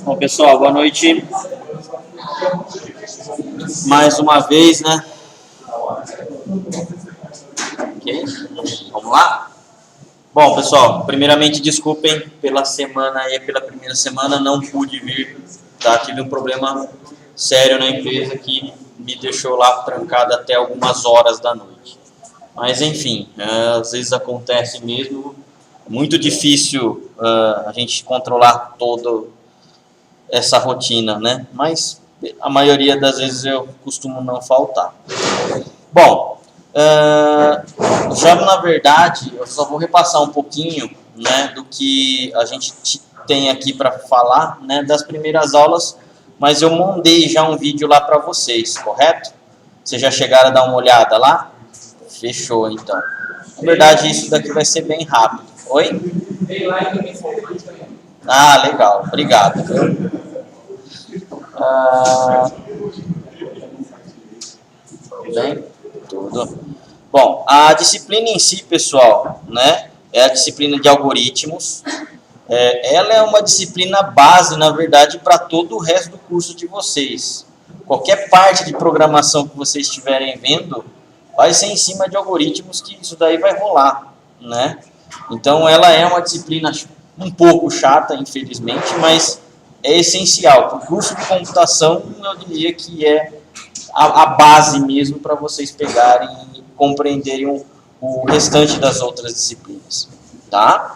Bom, pessoal, boa noite. Mais uma vez, né? Ok? Vamos lá? Bom, pessoal, primeiramente desculpem pela semana aí, pela primeira semana não pude vir, tá? Tive um problema sério na empresa que me deixou lá trancado até algumas horas da noite. Mas enfim, às vezes acontece mesmo. Muito difícil a gente controlar toda essa rotina, né? Mas a maioria das vezes eu costumo não faltar. Bom, já na verdade eu só vou repassar um pouquinho, né, do que a gente tem aqui para falar, né, das primeiras aulas, mas eu mandei já um vídeo lá para vocês, correto? Vocês já chegaram a dar uma olhada lá? Fechou, então. Na verdade, isso daqui vai ser bem rápido. Oi? Ah, legal. Obrigado. Bem, tudo. Bom, a disciplina em si, pessoal, né, é a disciplina de algoritmos. Ela é uma disciplina base, na verdade, para todo o resto do curso de vocês. Qualquer parte de programação que vocês estiverem vendo, vai ser em cima de algoritmos que isso daí vai rolar, né? Então, ela é uma disciplina um pouco chata, infelizmente, mas é essencial. Para o curso de computação, eu diria que é a base mesmo para vocês pegarem e compreenderem o restante das outras disciplinas, tá?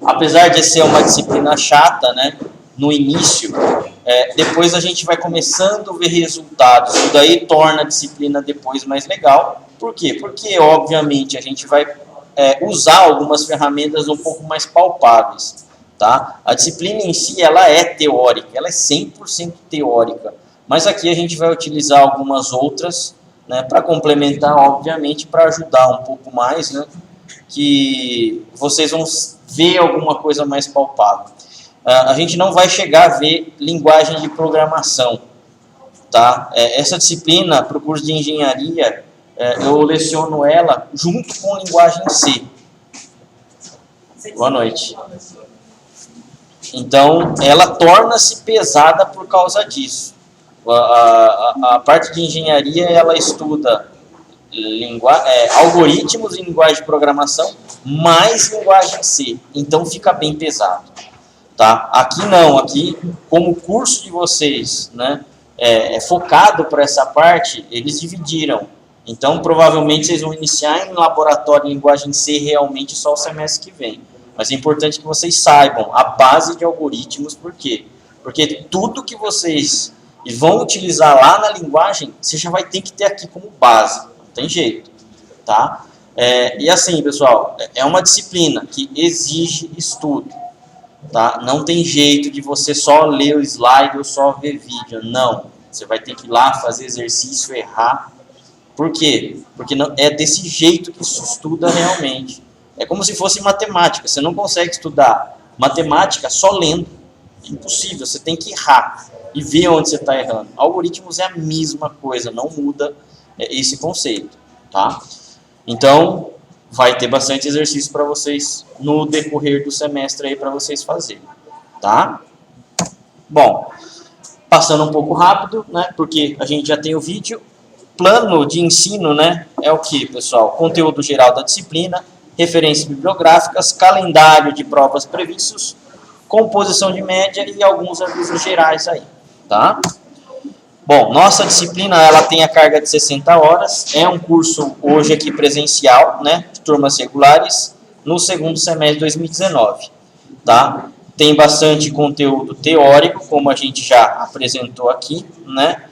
Apesar de ser uma disciplina chata, né, no início, depois a gente vai começando a ver resultados. Isso daí torna a disciplina depois mais legal. Por quê? Porque, obviamente, a gente vai usar algumas ferramentas um pouco mais palpáveis. Tá? A disciplina em si ela é teórica, ela é 100% teórica. Mas aqui a gente vai utilizar algumas outras, né, para complementar, obviamente, para ajudar um pouco mais, né, que vocês vão ver alguma coisa mais palpável. A gente não vai chegar a ver linguagem de programação. Tá? Essa disciplina, para o curso de engenharia, eu leciono ela junto com linguagem C. Boa noite. Então, ela torna-se pesada por causa disso. A parte de engenharia, ela estuda algoritmos em linguagem de programação, mais linguagem C. Então, fica bem pesado. Tá? Aqui não, aqui, como o curso de vocês, né, é focado para essa parte, eles dividiram. Então, provavelmente, vocês vão iniciar em laboratório em linguagem C realmente só o semestre que vem. Mas é importante que vocês saibam a base de algoritmos, por quê? Porque tudo que vocês vão utilizar lá na linguagem, você já vai ter que ter aqui como base, não tem jeito, tá? E assim, pessoal, é uma disciplina que exige estudo, tá? Não tem jeito de você só ler o slide ou só ver vídeo, não. Você vai ter que ir lá fazer exercício, errar. Por quê? Porque não, é desse jeito que se estuda realmente. É como se fosse matemática. Você não consegue estudar matemática só lendo. É impossível. Você tem que errar e ver onde você está errando. Algoritmos é a mesma coisa. Não muda esse conceito. Tá? Então, vai ter bastante exercício para vocês no decorrer do semestre aí para vocês fazerem. Tá? Bom, passando um pouco rápido, né? Porque a gente já tem o vídeo. Plano de ensino, né? É o que, pessoal? Conteúdo geral da disciplina, referências bibliográficas, calendário de provas previstos, composição de média e alguns avisos gerais aí, tá? Bom, nossa disciplina, ela tem a carga de 60 horas, é um curso hoje aqui presencial, né, de turmas regulares, no segundo semestre de 2019, tá? Tem bastante conteúdo teórico, como a gente já apresentou aqui, né?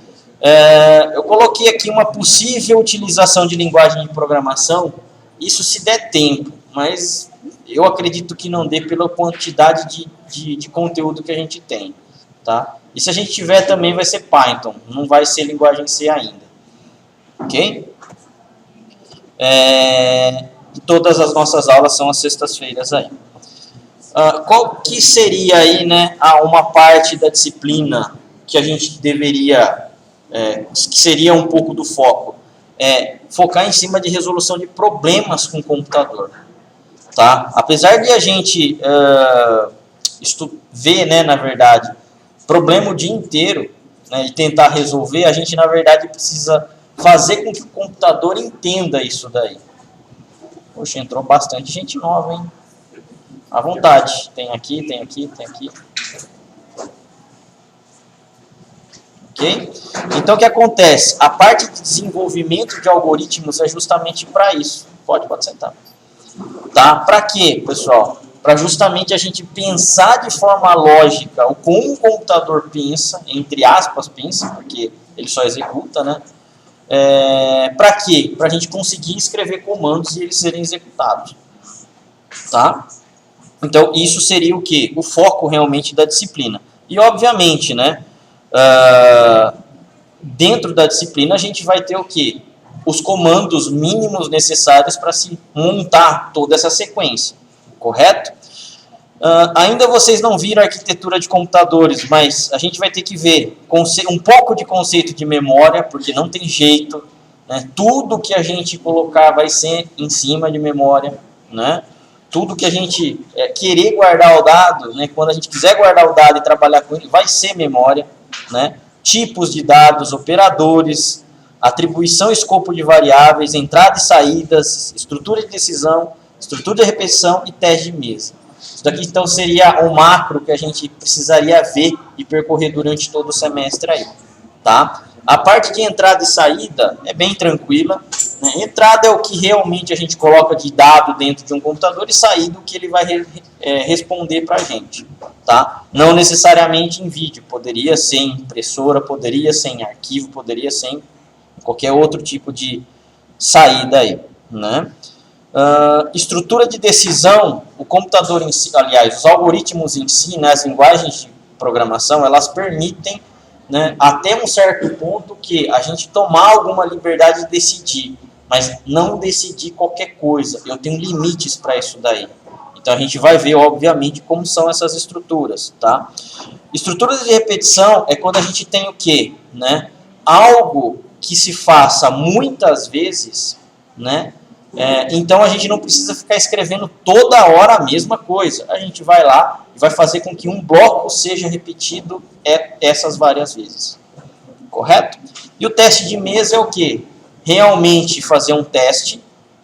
Eu coloquei aqui uma possível utilização de linguagem de programação, isso se der tempo, mas eu acredito que não dê pela quantidade de conteúdo que a gente tem, tá? E se a gente tiver também vai ser Python, não vai ser linguagem C ainda, ok? Todas as nossas aulas são às sextas-feiras aí. Qual que seria aí, né, uma parte da disciplina que a gente deveria que seria um pouco do foco, focar em cima de resolução de problemas com o computador. Tá? Apesar de a gente ver, né, na verdade, problema o dia inteiro, né, e tentar resolver, a gente, na verdade, precisa fazer com que o computador entenda isso daí. Poxa, entrou bastante gente nova, hein? À vontade. Tem aqui, tem aqui, tem aqui. Ok? Então, o que acontece? A parte de desenvolvimento de algoritmos é justamente para isso. Pode sentar. Tá? Para quê, pessoal? Para justamente a gente pensar de forma lógica o como um computador pensa, entre aspas, pensa, porque ele só executa, né? Para quê? Para a gente conseguir escrever comandos e eles serem executados. Tá? Então, isso seria o quê? O foco realmente da disciplina. E, obviamente, né, dentro da disciplina, a gente vai ter o quê? Os comandos mínimos necessários para se montar toda essa sequência. Correto? Ainda vocês não viram a arquitetura de computadores, mas a gente vai ter que ver um pouco de conceito de memória, porque não tem jeito, né? Tudo que a gente colocar vai ser em cima de memória, né? Tudo que a gente querer guardar o dado, né? Quando a gente quiser guardar o dado e trabalhar com ele, vai ser memória, né? Tipos de dados, operadores, atribuição e escopo de variáveis, entrada e saídas, estrutura de decisão, estrutura de repetição e teste de mesa. Isso daqui, então, seria o macro que a gente precisaria ver e percorrer durante todo o semestre aí, tá? A parte de entrada e saída é bem tranquila, né? Entrada é o que realmente a gente coloca de dado dentro de um computador e saída o que ele vai responder para a gente, tá? Não necessariamente em vídeo, poderia ser em impressora, poderia ser em arquivo, poderia ser em qualquer outro tipo de saída aí, né? Estrutura de decisão, o computador em si, aliás, os algoritmos em si, né, as linguagens de programação, elas permitem, né, até um certo ponto que a gente tomar alguma liberdade de decidir, mas não decidir qualquer coisa. Eu tenho limites para isso daí. Então a gente vai ver, obviamente, como são essas estruturas, tá? Estruturas de repetição é quando a gente tem o quê? Né? Algo que se faça muitas vezes, né? Então a gente não precisa ficar escrevendo toda hora a mesma coisa. A gente vai lá e vai fazer com que um bloco seja repetido essas várias vezes. Correto? E o teste de mesa é o quê? Realmente fazer um teste,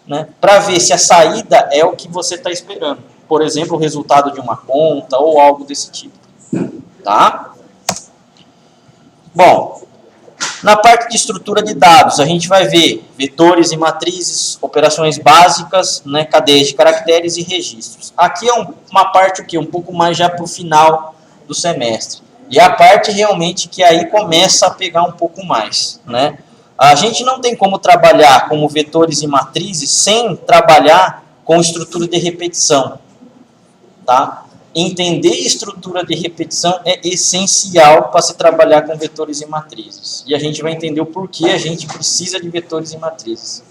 né, para ver se a saída é o que você está esperando. Por exemplo, o resultado de uma conta ou algo desse tipo. Tá? Bom, na parte de estrutura de dados, a gente vai ver vetores e matrizes, operações básicas, né, cadeias de caracteres e registros. Aqui é uma parte o quê? Um pouco mais já para o final do semestre. E a parte realmente que aí começa a pegar um pouco mais, né? A gente não tem como trabalhar como vetores e matrizes sem trabalhar com estrutura de repetição, tá? Entender estrutura de repetição é essencial para se trabalhar com vetores e matrizes. E a gente vai entender o porquê a gente precisa de vetores e matrizes.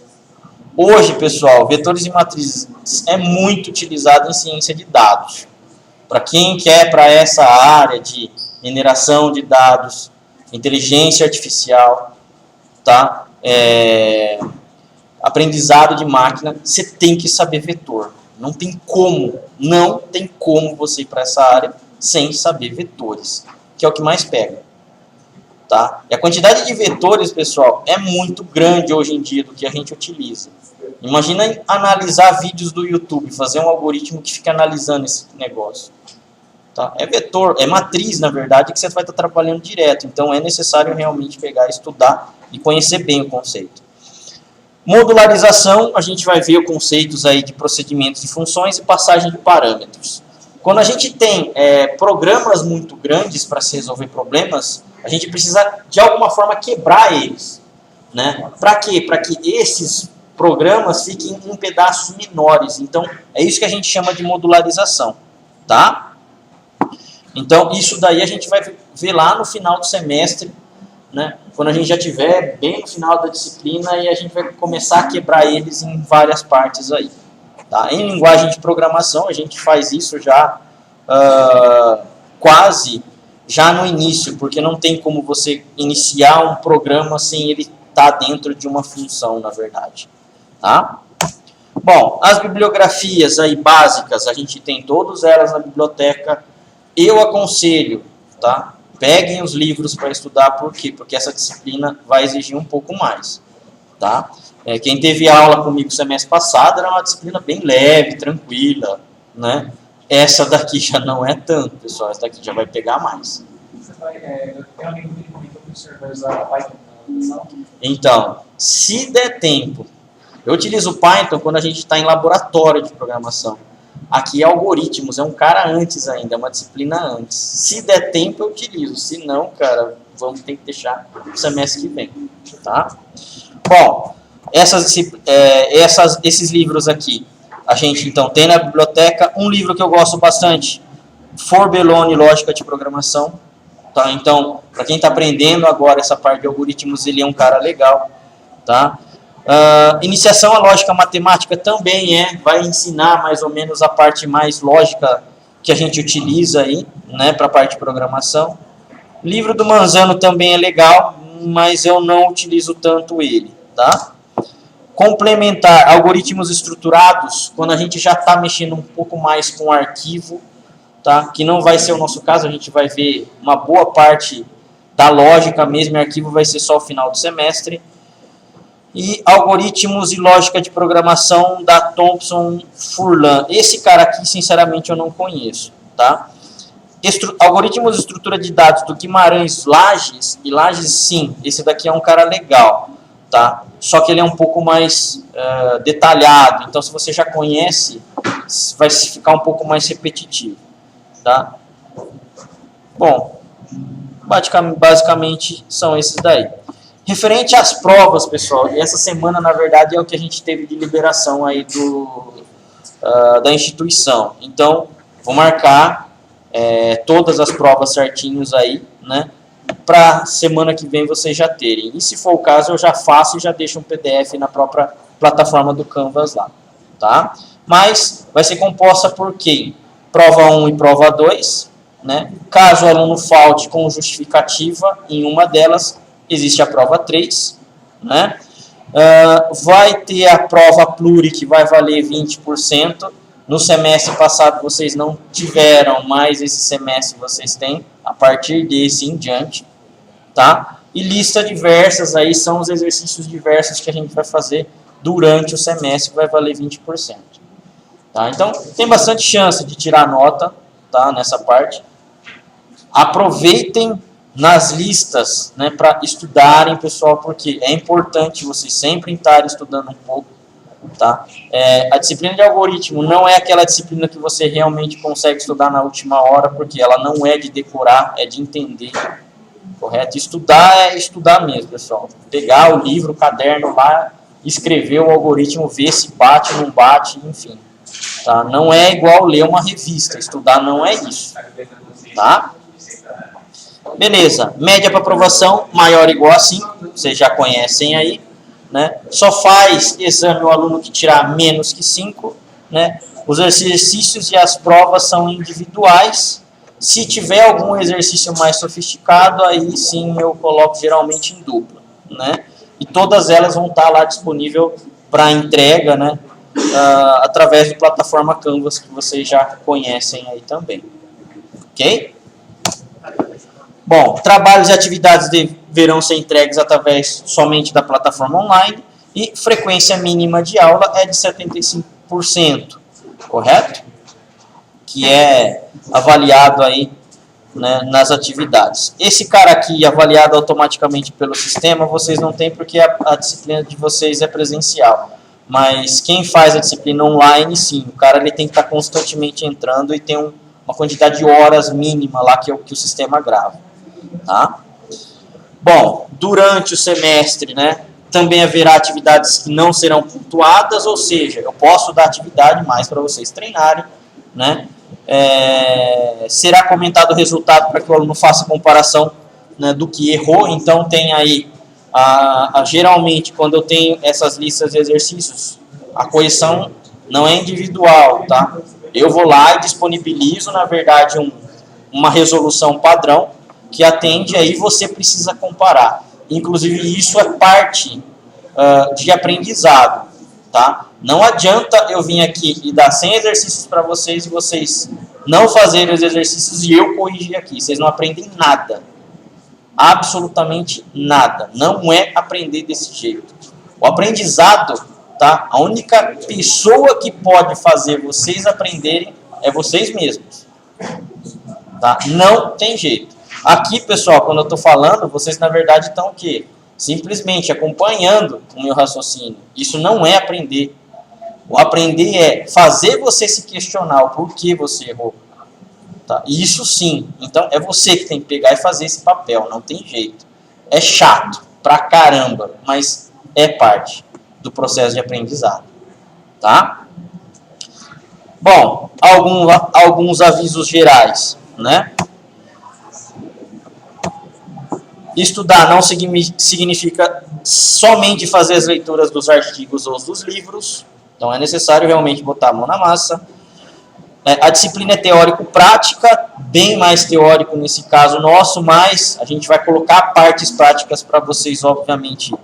Hoje, pessoal, vetores e matrizes é muito utilizado em ciência de dados. Para quem quer para essa área de mineração de dados, inteligência artificial, tá? Aprendizado de máquina, você tem que saber vetor. Não tem como você ir para essa área sem saber vetores, que é o que mais pega. Tá? E a quantidade de vetores, pessoal, é muito grande hoje em dia do que a gente utiliza. Imagina analisar vídeos do YouTube, fazer um algoritmo que fica analisando esse negócio. Tá? É vetor, é matriz, na verdade, que você vai estar trabalhando direto. Então é necessário realmente pegar, estudar e conhecer bem o conceito. Modularização, a gente vai ver conceitos aí de procedimentos de funções e passagem de parâmetros. Quando a gente tem programas muito grandes para se resolver problemas, a gente precisa, de alguma forma, quebrar eles. Né? Para quê? Para que esses programas fiquem em pedaços menores. Então, é isso que a gente chama de modularização. Tá? Então, isso daí a gente vai ver lá no final do semestre, né? Quando a gente já estiver bem no final da disciplina e a gente vai começar a quebrar eles em várias partes aí. Tá? Em linguagem de programação, a gente faz isso já quase já no início, porque não tem como você iniciar um programa sem ele estar dentro de uma função, na verdade. Tá? Bom, as bibliografias aí básicas, a gente tem todas elas na biblioteca. Eu aconselho, tá? Peguem os livros para estudar, por quê? Porque essa disciplina vai exigir um pouco mais, tá? Quem teve aula comigo semestre passado era uma disciplina bem leve, tranquila, né? Essa daqui já não é tanto, pessoal. Essa daqui já vai pegar mais. Tem um amigo que comentou que o senhor vai usar a Python na aula? Então, se der tempo, eu utilizo o Python quando a gente está em laboratório de programação. Aqui é algoritmos, é um cara antes ainda, é uma disciplina antes. Se der tempo, eu utilizo. Se não, cara, vamos ter que deixar o semestre que vem, tá? Bom, esses livros aqui, a gente então tem na biblioteca. Um livro que eu gosto bastante, Forbellone, Lógica de Programação. Tá? Então, para quem está aprendendo agora essa parte de algoritmos, ele é um cara legal. Tá? Iniciação à lógica matemática também vai ensinar mais ou menos a parte mais lógica que a gente utiliza aí, né, para a parte de programação. O livro do Manzano também é legal, mas eu não utilizo tanto ele, tá? Complementar algoritmos estruturados, quando a gente já está mexendo um pouco mais com arquivo, tá? Que não vai ser o nosso caso, a gente vai ver uma boa parte da lógica mesmo, arquivo vai ser só o final do semestre. E algoritmos e lógica de programação da Thompson Furlan. Esse cara aqui, sinceramente, eu não conheço, tá? Algoritmos de estrutura de dados do Guimarães Lages, e Lages, sim, esse daqui é um cara legal, tá? Só que ele é um pouco mais detalhado, então se você já conhece, vai ficar um pouco mais repetitivo, tá? Bom, basicamente são esses daí. Referente às provas, pessoal, e essa semana, na verdade, é o que a gente teve de liberação aí da instituição. Então, vou marcar todas as provas certinhos aí, né? Para semana que vem vocês já terem. E se for o caso, eu já faço e já deixo um PDF na própria plataforma do Canvas lá, tá? Mas vai ser composta por quem? Prova 1 e prova 2, né? Caso o aluno falte com justificativa em uma delas, existe a prova 3, né? Vai ter a prova pluri, que vai valer 20%. No semestre passado vocês não tiveram, mas esse semestre vocês têm, a partir desse em diante, tá? E lista diversas, aí são os exercícios diversos que a gente vai fazer durante o semestre, que vai valer 20%. Tá? Então, tem bastante chance de tirar nota, tá? Nessa parte. Aproveitem nas listas, né, para estudarem, pessoal, porque é importante vocês sempre estarem estudando um pouco, tá? A disciplina de algoritmo não é aquela disciplina que você realmente consegue estudar na última hora, porque ela não é de decorar, é de entender, correto? Estudar é estudar mesmo, pessoal. Pegar o livro, o caderno lá, escrever o algoritmo, ver se bate, não bate, enfim. Tá? Não é igual ler uma revista, estudar não é isso, tá? Beleza, média para aprovação maior ou igual a 5, vocês já conhecem aí, né? Só faz exame o aluno que tirar menos que 5, né? Os exercícios e as provas são individuais. Se tiver algum exercício mais sofisticado, aí sim eu coloco geralmente em dupla, né? E todas elas vão estar lá disponível para entrega, né? Através da plataforma Canvas, que vocês já conhecem aí também, ok? Bom, trabalhos e atividades deverão ser entregues através somente da plataforma online e frequência mínima de aula é de 75%, correto? Que é avaliado aí, né, nas atividades. Esse cara aqui, avaliado automaticamente pelo sistema, vocês não têm porque a disciplina de vocês é presencial. Mas quem faz a disciplina online, sim, o cara ele tem que estar constantemente entrando e tem uma quantidade de horas mínima lá que o sistema grava. Tá? Bom, durante o semestre, né, também haverá atividades que não serão pontuadas, ou seja, eu posso dar atividade mais para vocês treinarem, né? Será comentado o resultado para que o aluno faça comparação, né, do que errou. Então tem aí, geralmente quando eu tenho essas listas de exercícios, a correção não é individual, tá? Eu vou lá e disponibilizo, na verdade, um uma resolução padrão que atende, aí você precisa comparar. Inclusive, isso é parte de aprendizado, tá? Não adianta eu vir aqui e dar 100 exercícios para vocês e vocês não fazerem os exercícios e eu corrigir aqui. Vocês não aprendem nada. Absolutamente nada. Não é aprender desse jeito. O aprendizado, tá? A única pessoa que pode fazer vocês aprenderem é vocês mesmos. Tá? Não tem jeito. Aqui, pessoal, quando eu estou falando, vocês na verdade estão o quê? Simplesmente acompanhando o meu raciocínio. Isso não é aprender. O aprender é fazer você se questionar o porquê você errou. Tá? Isso sim. Então é você que tem que pegar e fazer esse papel. Não tem jeito. É chato pra caramba, mas é parte do processo de aprendizado. Tá? Bom, alguns avisos gerais, né? Estudar não significa somente fazer as leituras dos artigos ou dos livros. Então é necessário realmente botar a mão na massa. A disciplina é teórico-prática, bem mais teórico nesse caso nosso, mas a gente vai colocar partes práticas para vocês, obviamente,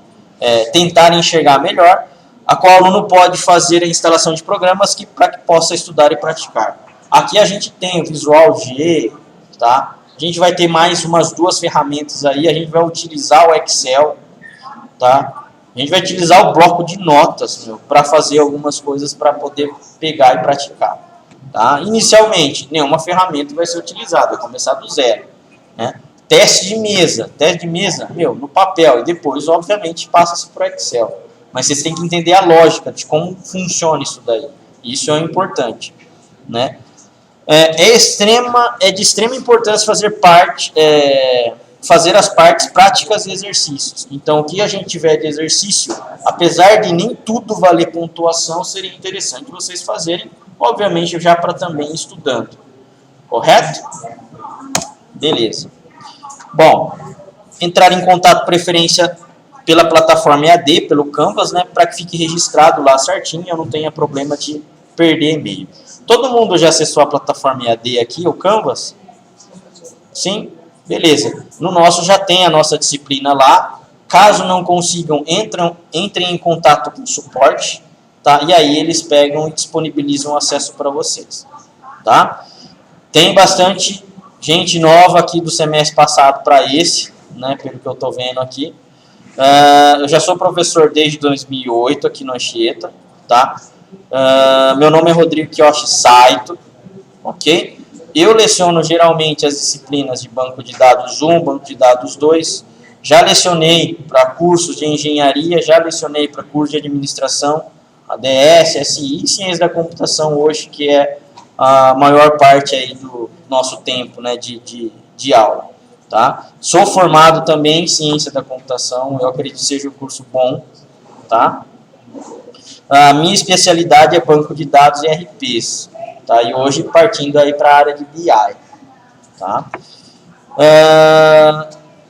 tentarem enxergar melhor, a qual o aluno pode fazer a instalação de programas para que possa estudar e praticar. Aqui a gente tem o Visual G, tá? A gente vai ter mais umas 2 ferramentas aí, a gente vai utilizar o Excel, tá? A gente vai utilizar o bloco de notas para fazer algumas coisas para poder pegar e praticar. Tá? Inicialmente, nenhuma ferramenta vai ser utilizada, vai começar do zero. Né? Teste de mesa, no papel, e depois, obviamente, passa-se para o Excel. Mas vocês têm que entender a lógica de como funciona isso daí. Isso é importante. Né? É de extrema importância fazer as partes práticas e exercícios. Então, o que a gente tiver de exercício, apesar de nem tudo valer pontuação, seria interessante vocês fazerem, obviamente, já para também ir estudando. Correto? Beleza. Bom, entrar em contato, preferência pela plataforma EAD, pelo Canvas, né, para que fique registrado lá certinho, eu não tenha problema de perder e-mail. Todo mundo já acessou a plataforma EAD aqui, o Canvas? Sim? Beleza. No nosso já tem a nossa disciplina lá. Caso não consigam, entrem em contato com o suporte, tá? E aí eles pegam e disponibilizam acesso para vocês. Tá? Tem bastante gente nova aqui do semestre passado para esse, né, pelo que eu estou vendo aqui. Eu já sou professor desde 2008 aqui no Anchieta. Tá? Meu nome é Rodrigo Kiyoshi Saito. Ok? Eu leciono geralmente as disciplinas de banco de dados 1, banco de dados 2. Já lecionei para cursos de engenharia, já lecionei para cursos de administração, ADS, SI e ciência da computação hoje, que é a maior parte aí do nosso tempo, né, de aula. Tá? Sou formado também em ciência da computação, eu acredito que seja um curso bom. Tá? A minha especialidade é banco de dados e RPs. Tá? E hoje partindo aí para a área de BI. Tá?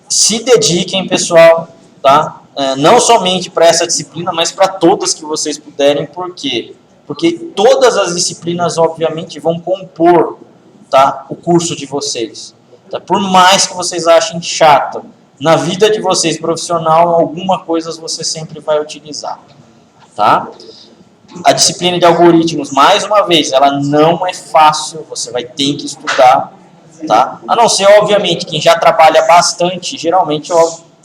Se dediquem, pessoal, tá? Não somente para essa disciplina, mas para todas que vocês puderem. Por quê? Porque todas as disciplinas, obviamente, vão compor, tá, o curso de vocês. Tá? Por mais que vocês achem chato, na vida de vocês profissional, alguma coisa você sempre vai utilizar. Tá? A disciplina de algoritmos, mais uma vez, ela não é fácil, você vai ter que estudar, tá? A não ser, obviamente, quem já trabalha bastante, geralmente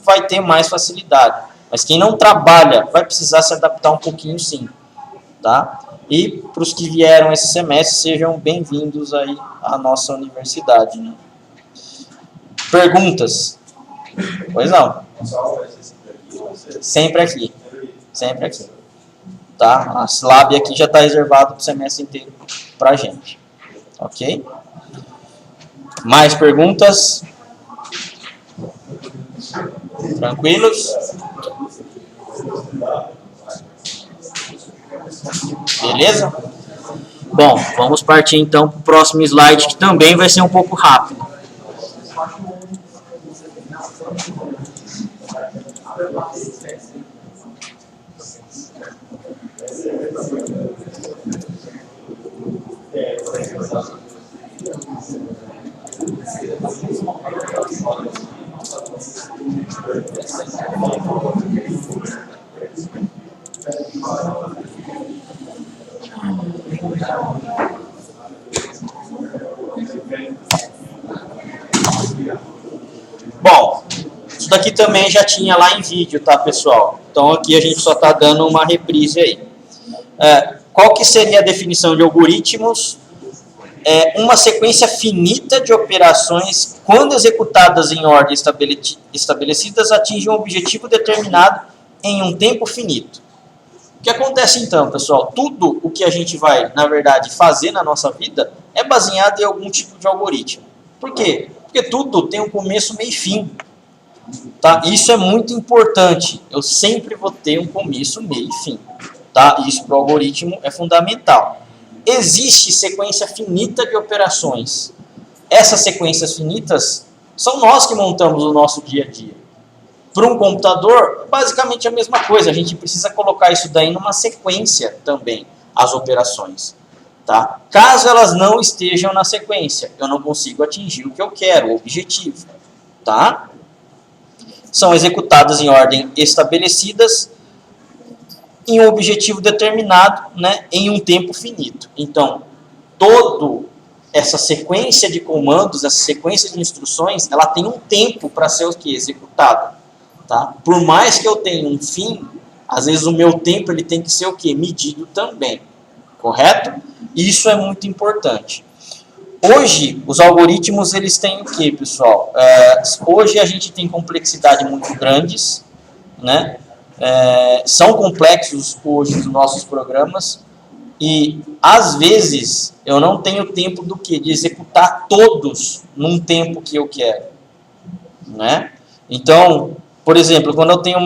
vai ter mais facilidade. Mas quem não trabalha vai precisar se adaptar um pouquinho sim, tá? E para os que vieram esse semestre, sejam bem-vindos aí à nossa universidade. Né? Perguntas? Pois não. Sempre aqui. Sempre aqui. Tá? A Slab aqui já está reservado para o semestre inteiro para a gente. Ok? Mais perguntas? Tranquilos? Beleza? Bom, vamos partir então para o próximo slide, que também vai ser um pouco rápido. Bom, isso daqui também já tinha lá em vídeo, tá, pessoal? Então aqui a gente só está dando uma reprise aí. Qual que seria a definição de algoritmos? Uma sequência finita de operações, quando executadas em ordem estabelecidas, atingem um objetivo determinado em um tempo finito. O que acontece então, pessoal? Tudo o que a gente vai, na verdade, fazer na nossa vida é baseado em algum tipo de algoritmo. Por quê? Porque tudo tem um começo, meio e fim. Tá? Isso é muito importante. Eu sempre vou ter um começo, meio e fim. Tá? Isso para o algoritmo é fundamental. Existe sequência finita de operações. Essas sequências finitas são nós que montamos o nosso dia a dia. Para um computador, basicamente a mesma coisa. A gente precisa colocar isso daí numa sequência também, as operações. Tá? Caso elas não estejam na sequência, eu não consigo atingir o que eu quero, o objetivo. Tá? São executadas em ordem estabelecidas em um objetivo determinado, né, em um tempo finito. Então, toda essa sequência de comandos, essa sequência de instruções, ela tem um tempo para ser o que? Executada. Tá? Por mais que eu tenha um fim, às vezes o meu tempo ele tem que ser o que? Medido também. Correto? Isso é muito importante. Hoje, os algoritmos eles têm o que, pessoal? Hoje a gente tem complexidade muito grandes, né? São complexos hoje os nossos programas e às vezes eu não tenho tempo do que? De executar todos num tempo que eu quero, né? Então, por exemplo, quando eu tenho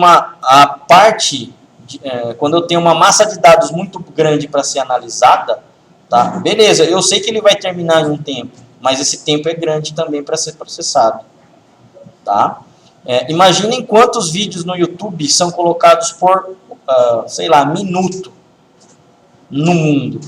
quando eu tenho uma massa de dados muito grande para ser analisada, tá? Beleza, eu sei que ele vai terminar em um tempo, mas esse tempo é grande também para ser processado, tá? Imaginem quantos vídeos no YouTube são colocados por, sei lá, minuto no mundo.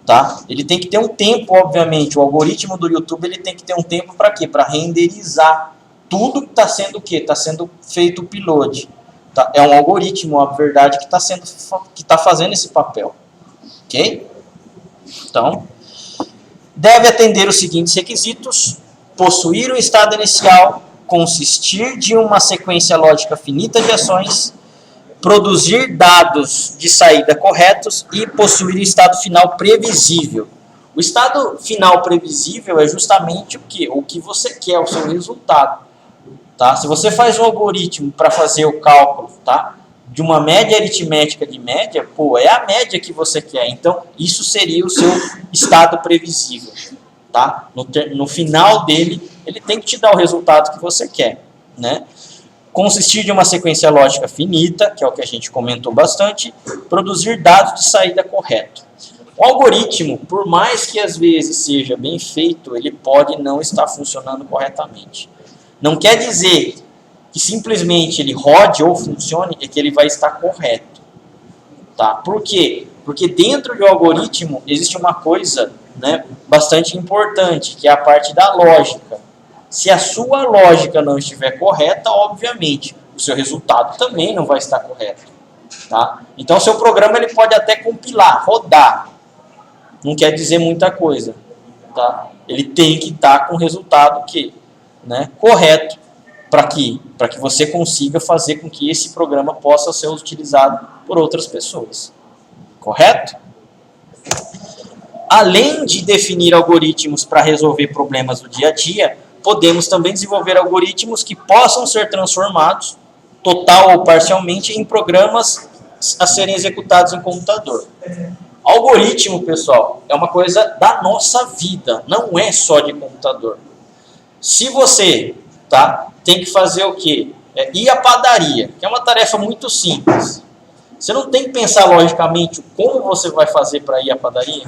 Tá? Ele tem que ter um tempo, obviamente. O algoritmo do YouTube ele tem que ter um tempo para quê? Para renderizar tudo que está sendo o quê? Está sendo feito o upload. Tá? É um algoritmo, a verdade, que está fazendo esse papel. Ok? Então, deve atender os seguintes requisitos: possuir um estado inicial, consistir de uma sequência lógica finita de ações, produzir dados de saída corretos e possuir um estado final previsível. O estado final previsível é justamente o que? O que você quer, o seu resultado. Tá? Se você faz um algoritmo para fazer o cálculo, tá, de uma média aritmética de média, é a média que você quer. Então, isso seria o seu estado previsível. Tá? No final dele, ele tem que te dar o resultado que você quer, né? Consistir de uma sequência lógica finita, que é o que a gente comentou bastante, produzir dados de saída correto. O algoritmo, por mais que às vezes seja bem feito, ele pode não estar funcionando corretamente. Não quer dizer que simplesmente ele rode ou funcione e que ele vai estar correto. Tá? Por quê? Porque dentro do algoritmo existe uma coisa, né, bastante importante, que é a parte da lógica. Se a sua lógica não estiver correta, obviamente, o seu resultado também não vai estar correto. Tá? Então, o seu programa ele pode até compilar, rodar. Não quer dizer muita coisa. Tá? Ele tem que estar com o resultado correto para que você consiga fazer com que esse programa possa ser utilizado por outras pessoas. Correto? Além de definir algoritmos para resolver problemas do dia a dia, podemos também desenvolver algoritmos que possam ser transformados, total ou parcialmente, em programas a serem executados em computador. Algoritmo, pessoal, é uma coisa da nossa vida, não é só de computador. Se você tem que fazer o quê? Ir à padaria, que é uma tarefa muito simples. Você não tem que pensar logicamente como você vai fazer para ir à padaria?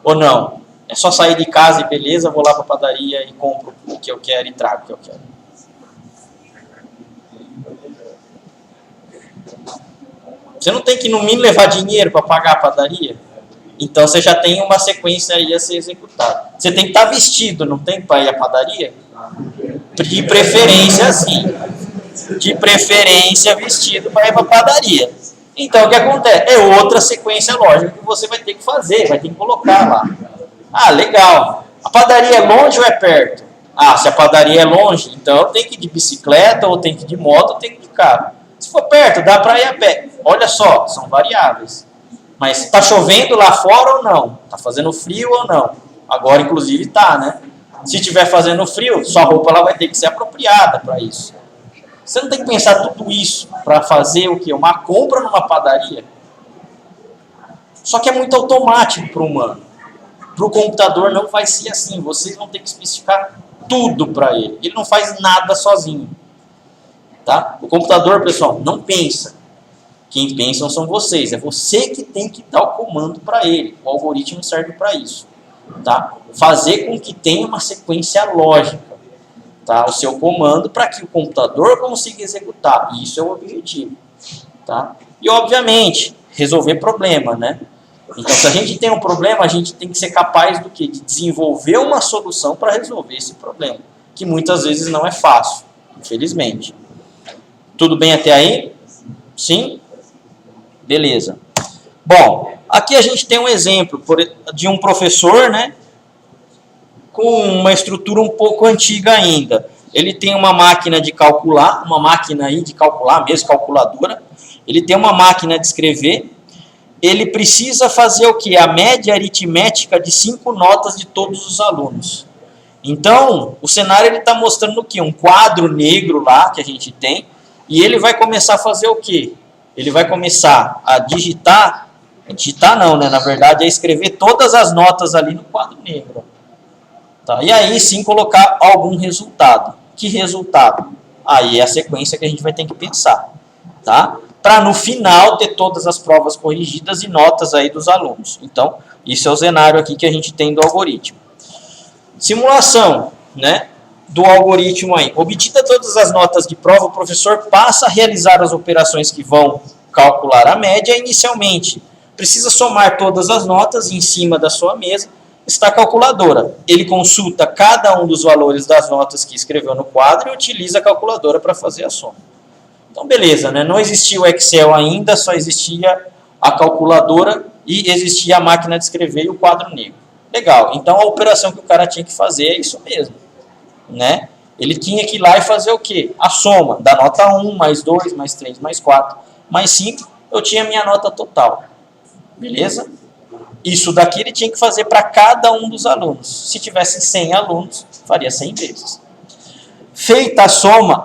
Ou não? É só sair de casa e beleza, vou lá para a padaria e compro o que eu quero e trago o que eu quero. Você não tem que, no mínimo, levar dinheiro para pagar a padaria? Então, você já tem uma sequência aí a ser executada. Você tem que estar vestido, não tem, para ir à padaria? De preferência, sim. De preferência, vestido para ir para a padaria. Então, o que acontece? É outra sequência lógica que você vai ter que fazer, vai ter que colocar lá. Ah, legal. A padaria é longe ou é perto? Ah, se a padaria é longe, então eu tenho que ir de bicicleta, ou tenho que ir de moto, ou tenho que ir de carro. Se for perto, dá para ir a pé. Olha só, são variáveis. Mas está chovendo lá fora ou não? Está fazendo frio ou não? Agora, inclusive, está, né? Se estiver fazendo frio, sua roupa ela vai ter que ser apropriada para isso. Você não tem que pensar tudo isso para fazer o quê? Uma compra numa padaria. Só que é muito automático para o humano. Para o computador não vai ser assim. Vocês vão ter que especificar tudo para ele. Ele não faz nada sozinho. Tá? O computador, pessoal, não pensa. Quem pensam são vocês. É você que tem que dar o comando para ele. O algoritmo serve para isso. Tá? Fazer com que tenha uma sequência lógica. Tá? O seu comando para que o computador consiga executar. Isso é o objetivo. Tá? E, obviamente, resolver problema, né? Então, se a gente tem um problema, a gente tem que ser capaz do quê? De desenvolver uma solução para resolver esse problema. Que muitas vezes não é fácil, infelizmente. Tudo bem até aí? Sim? Beleza. Bom, aqui a gente tem um exemplo de um professor, né? Com uma estrutura um pouco antiga ainda. Ele tem uma máquina de calcular, uma máquina aí de calcular, mesmo calculadora. Ele tem uma máquina de escrever. Ele precisa fazer o quê? A média aritmética de 5 notas de todos os alunos. Então, o cenário está mostrando o quê? Um quadro negro lá que a gente tem. E ele vai começar a fazer o quê? Ele vai começar a digitar não, né? Na verdade, é escrever todas as notas ali no quadro negro. Tá? E aí sim colocar algum resultado. Que resultado? Aí é a sequência que a gente vai ter que pensar. Tá? Para no final ter todas as provas corrigidas e notas aí dos alunos. Então, isso é o cenário aqui que a gente tem do algoritmo. Simulação, né, do algoritmo aí. Obtida todas as notas de prova, o professor passa a realizar as operações que vão calcular a média inicialmente. Precisa somar todas as notas em cima da sua mesa. Está a calculadora. Ele consulta cada um dos valores das notas que escreveu no quadro e utiliza a calculadora para fazer a soma. Então, beleza, né? Não existia o Excel ainda, só existia a calculadora e existia a máquina de escrever e o quadro negro. Legal, então a operação que o cara tinha que fazer é isso mesmo. Né? Ele tinha que ir lá e fazer o quê? A soma da nota 1, mais 2, mais 3, mais 4, mais 5, eu tinha a minha nota total. Beleza? Isso daqui ele tinha que fazer para cada um dos alunos. Se tivesse 100 alunos, faria 100 vezes. Feita a soma,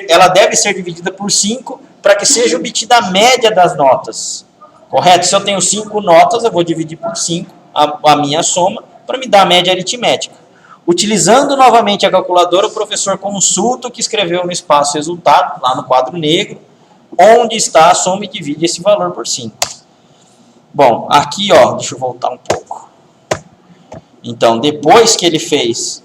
ela deve ser dividida por 5 para que seja obtida a média das notas. Correto? Se eu tenho 5 notas, eu vou dividir por 5 a minha soma para me dar a média aritmética. Utilizando novamente a calculadora, o professor consulta o que escreveu no espaço resultado, lá no quadro negro, onde está a soma e divide esse valor por 5. Bom, aqui, ó, deixa eu voltar um pouco. Então, depois que ele fez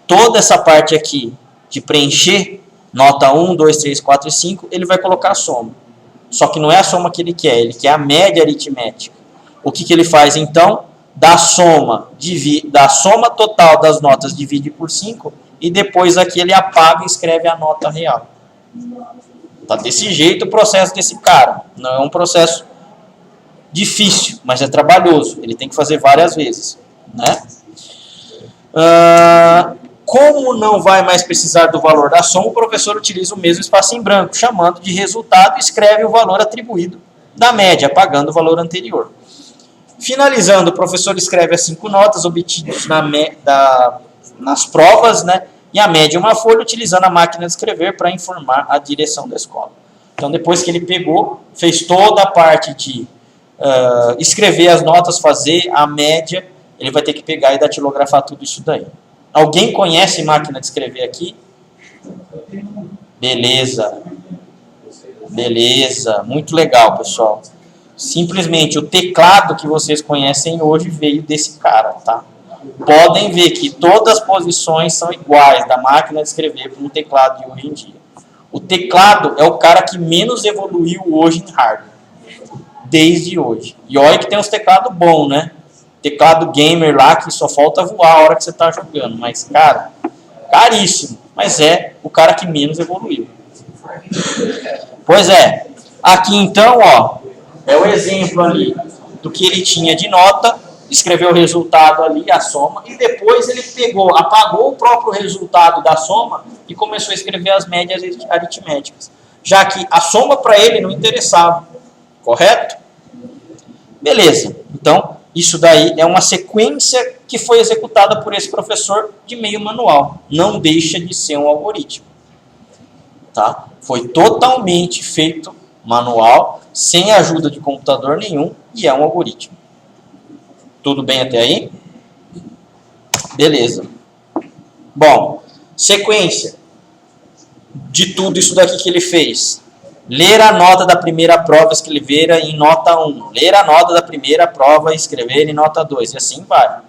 toda essa parte aqui de preencher nota 1, 2, 3, 4 e 5, ele vai colocar a soma. Só que não é a soma que ele quer a média aritmética. O que ele faz então? Da soma total das notas divide por 5 e depois aqui ele apaga e escreve a nota real. Tá desse jeito o processo desse cara. Não é um processo difícil, mas é trabalhoso. Ele tem que fazer várias vezes. Né? Como não vai mais precisar do valor da soma, o professor utiliza o mesmo espaço em branco, chamando de resultado e escreve o valor atribuído da média, apagando o valor anterior. Finalizando, o professor escreve as 5 notas obtidas nas provas, né, e a média em uma folha, utilizando a máquina de escrever para informar a direção da escola. Então, depois que ele pegou, fez toda a parte de escrever as notas, fazer a média, ele vai ter que pegar e datilografar tudo isso daí. Alguém conhece máquina de escrever aqui? Beleza. Beleza. Muito legal, pessoal. Simplesmente o teclado que vocês conhecem hoje veio desse cara, tá? Podem ver que todas as posições são iguais da máquina de escrever para um teclado de hoje em dia. O teclado é o cara que menos evoluiu hoje em hardware. Desde hoje. E olha que tem uns teclados bons, né? teclado gamer lá que só falta voar a hora que você está jogando. Mas, cara, caríssimo. Mas é o cara que menos evoluiu. Pois é. Aqui então, ó, é o exemplo ali do que ele tinha de nota, escreveu o resultado ali, a soma, e depois ele pegou, apagou o próprio resultado da soma e começou a escrever as médias aritméticas, já que a soma para ele não interessava, correto? Beleza, então isso daí é uma sequência que foi executada por esse professor de meio manual, não deixa de ser um algoritmo, tá? Foi totalmente feito manual, sem ajuda de computador nenhum, e é um algoritmo. Tudo bem até aí? Beleza. Bom, sequência de tudo isso daqui que ele fez. Ler a nota da primeira prova, escrever em nota 1. Ler a nota da primeira prova e escrever em nota 2. E assim vai.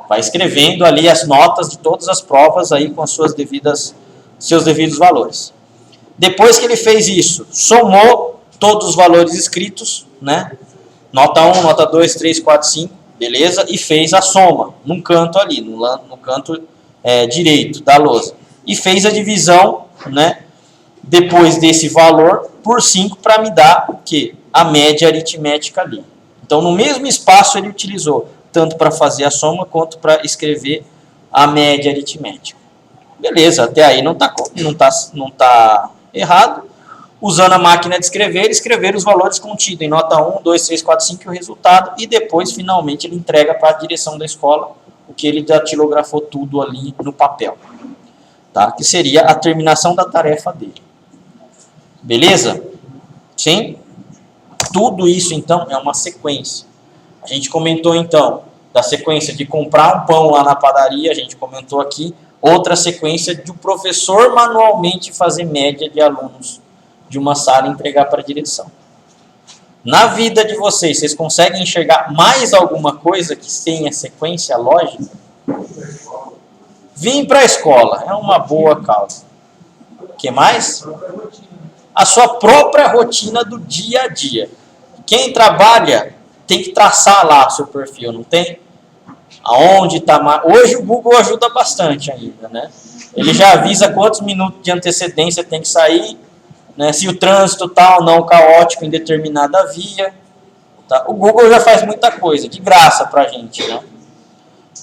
Vai escrevendo ali as notas de todas as provas aí com as seus devidos valores. Depois que ele fez isso, somou todos os valores escritos, né? Nota 1, nota 2, 3, 4, 5, beleza? E fez a soma, num canto ali, no canto direito da lousa. E fez a divisão, né? Depois desse valor, por 5, para me dar o quê? A média aritmética ali. Então, no mesmo espaço, ele utilizou tanto para fazer a soma, quanto para escrever a média aritmética. Beleza, até aí não tá errado. Usando a máquina de escrever os valores contidos em nota 1, 2, 3, 4, 5 e o resultado, e depois, finalmente, ele entrega para a direção da escola o que ele datilografou tudo ali no papel. Tá? Que seria a terminação da tarefa dele. Beleza? Sim? Tudo isso, então, é uma sequência. A gente comentou, então, da sequência de comprar um pão lá na padaria, a gente comentou aqui, outra sequência de o professor manualmente fazer média de alunos de uma sala e entregar para a direção. Na vida de vocês conseguem enxergar mais alguma coisa que tenha sequência lógica? Vim para a escola, é uma boa causa. O que mais? A sua própria rotina do dia a dia. Quem trabalha tem que traçar lá o seu perfil, não tem? Aonde está mais... Hoje o Google ajuda bastante ainda, né? Ele já avisa quantos minutos de antecedência tem que sair, né? Se o trânsito está ou não caótico em determinada via. Tá? O Google já faz muita coisa, de graça para a gente, né?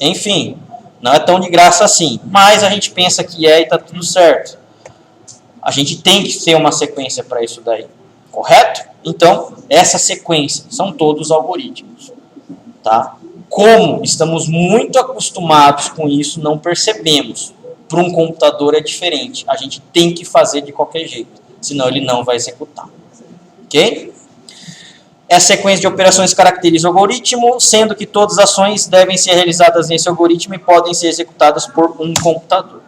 Enfim, não é tão de graça assim, mas a gente pensa que é e está tudo certo. A gente tem que ter uma sequência para isso daí, correto? Então, essa sequência são todos algoritmos, tá? Como estamos muito acostumados com isso, não percebemos. Para um computador é diferente, a gente tem que fazer de qualquer jeito, senão ele não vai executar. Ok? Essa sequência de operações caracteriza o algoritmo, sendo que todas as ações devem ser realizadas nesse algoritmo e podem ser executadas por um computador.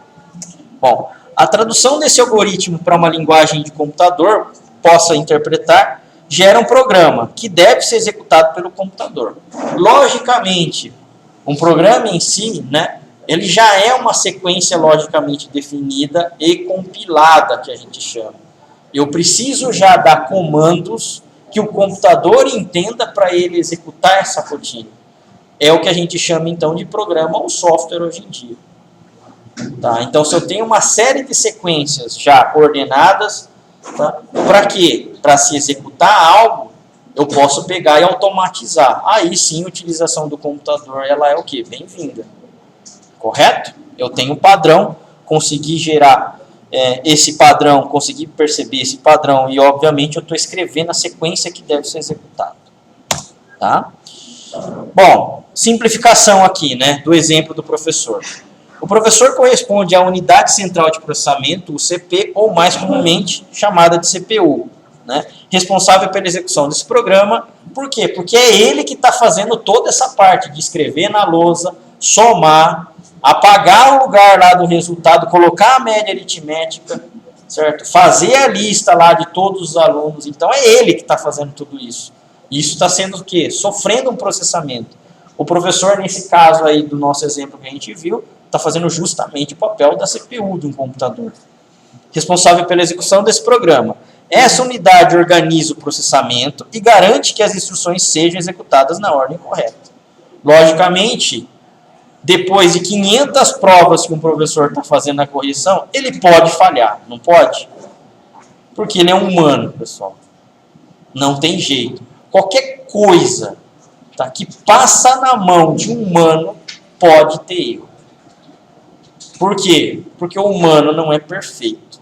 Bom, a tradução desse algoritmo para uma linguagem de computador possa interpretar gera um programa que deve ser executado pelo computador. Logicamente, um programa em si, né, ele já é uma sequência logicamente definida e compilada, que a gente chama. Eu preciso já dar comandos que o computador entenda para ele executar essa rotina. É o que a gente chama, então, de programa ou software hoje em dia. Tá? Então, se eu tenho uma série de sequências já coordenadas, tá? Para quê? Para se executar algo, eu posso pegar e automatizar. Aí sim, a utilização do computador ela é o quê? Bem-vinda. Correto? Eu tenho um padrão, consegui gerar esse padrão, consegui perceber esse padrão e, obviamente, eu estou escrevendo a sequência que deve ser executada. Tá? Bom, simplificação aqui, né, do exemplo do professor. O professor corresponde à unidade central de processamento, o CP, ou mais comumente chamada de CPU, né, responsável pela execução desse programa. Por quê? Porque é ele que está fazendo toda essa parte de escrever na lousa, somar, apagar o lugar lá do resultado, colocar a média aritmética, certo? Fazer a lista lá de todos os alunos. Então é ele que está fazendo tudo isso. Isso está sendo o quê? Sofrendo um processamento. O professor, nesse caso aí do nosso exemplo que a gente viu, está fazendo justamente o papel da CPU de um computador, responsável pela execução desse programa. Essa unidade organiza o processamento e garante que as instruções sejam executadas na ordem correta. Logicamente, depois de 500 provas que um professor está fazendo a correção, ele pode falhar, não pode? Porque ele é humano, pessoal. Não tem jeito. Qualquer coisa, tá, que passa na mão de um humano pode ter erro. Por quê? Porque o humano não é perfeito.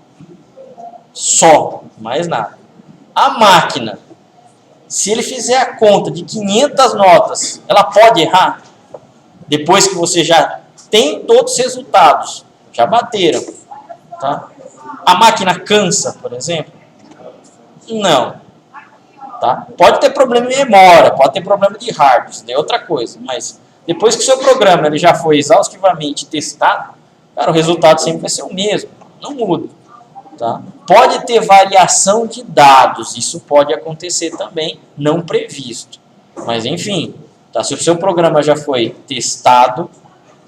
Só, mais nada. A máquina, se ele fizer a conta de 500 notas, ela pode errar? Depois que você já tem todos os resultados, já bateram, tá? A máquina cansa, por exemplo? Não. Tá? Pode ter problema em memória, pode ter problema de hardware, isso é outra coisa, mas depois que o seu programa ele já foi exaustivamente testado, cara, o resultado sempre vai ser o mesmo, não muda. Tá? Pode ter variação de dados, isso pode acontecer também, não previsto. Mas enfim, tá? Se o seu programa já foi testado,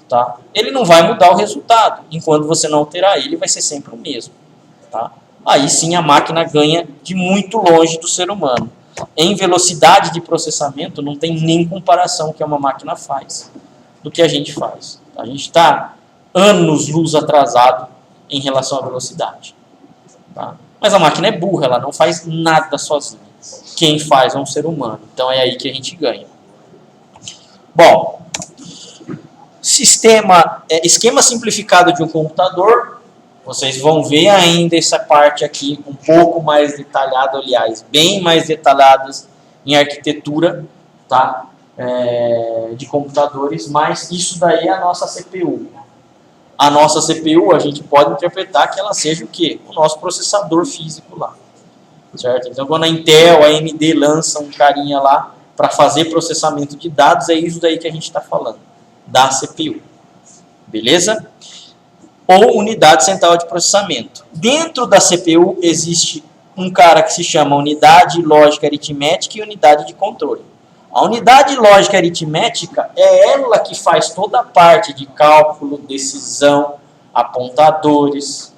tá? Ele não vai mudar o resultado. Enquanto você não alterar ele, vai ser sempre o mesmo. Tá? Aí sim a máquina ganha de muito longe do ser humano. Em velocidade de processamento, não tem nem comparação que uma máquina faz do que a gente faz. A gente está anos-luz atrasado em relação à velocidade. Tá? Mas a máquina é burra, ela não faz nada sozinha. Quem faz é um ser humano. Então é aí que a gente ganha. Bom, esquema simplificado de um computador. Vocês vão ver ainda essa parte aqui um pouco mais detalhada, aliás, bem mais detalhadas em arquitetura, tá? De computadores, mas isso daí é a nossa CPU. A nossa CPU, a gente pode interpretar que ela seja o quê? O nosso processador físico lá, certo? Então, quando a Intel, a AMD lança um carinha lá para fazer processamento de dados, é isso daí que a gente está falando, da CPU. Beleza? Ou unidade central de processamento. Dentro da CPU existe um cara que se chama unidade lógica aritmética e unidade de controle. A unidade lógica aritmética é ela que faz toda a parte de cálculo, decisão, apontadores,